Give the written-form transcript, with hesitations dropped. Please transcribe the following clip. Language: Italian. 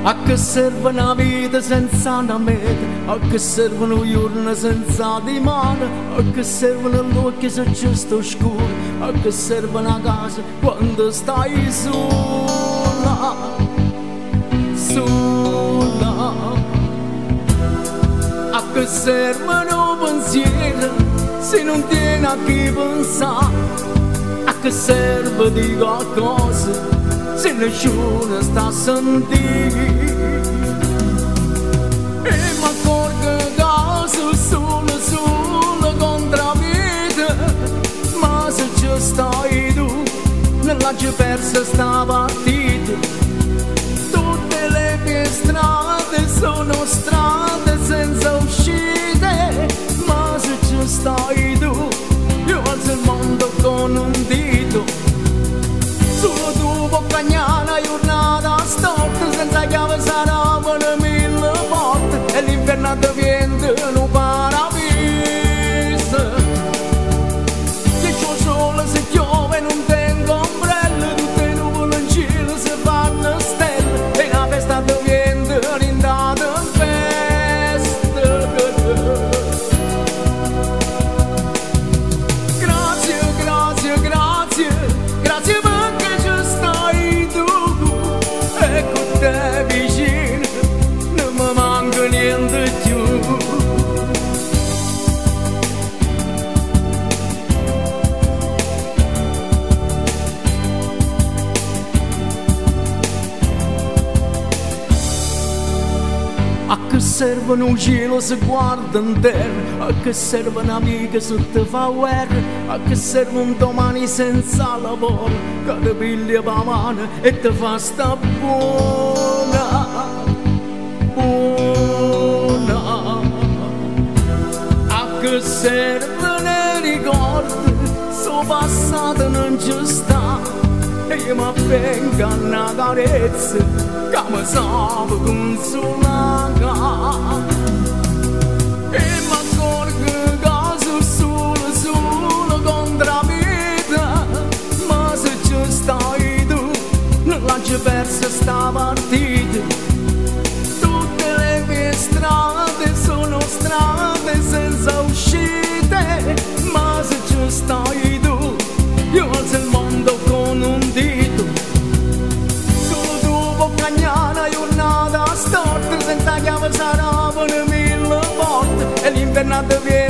A che serve una vita senza una meta? A che servono giorni senza dimane? A che servono gli occhi se ci sto scuro? A che serve una casa quando stai sola? Sola. A che servono pensieri se non tieni a chi pensare? A che serve di qualcosa se nessuno sta a sentire? E mi accorgo che solo contro vita. Ma se ci stai tu, non l'hai persa sta partita. Tutte le mie strade sono strade senza uscite. Ma se ci stai tu, io alzo il mondo con un dito. Solo tu puoi cagnare una giornata storta, senza chiave saranno mille porte, e l'inferno diventa un paradiso. Se c'ho sole, se piove non tengo ombrello, tutte le nuvole in cielo si fanno stelle, e la festa diventa un'indata in festa. Grazie, grazie, grazie, grazie perché ci stai tu, e con te vicino non mi manca niente più. A che serve un cielo se guarda in terra? A che serve un'amica se ti fa guerra? A che serve un domani senza lavoro che ti piglia per mano e ti fa sta buona, buona? A che serve ne ricordi? So passato non ci sta, e io mi venga una carezza che mi sa consolare. E mi accorgo che solo contro vita. Ma se ci stai tu, non l'hai persa sta partita. Tutte le mie strade sono strade senza uscite. Ma se ci stai tu, io alzo il mondo con un dito. Solo tu puoi cagnare una giornata storta, senza chiave saranno mille porte, e l'inferno viene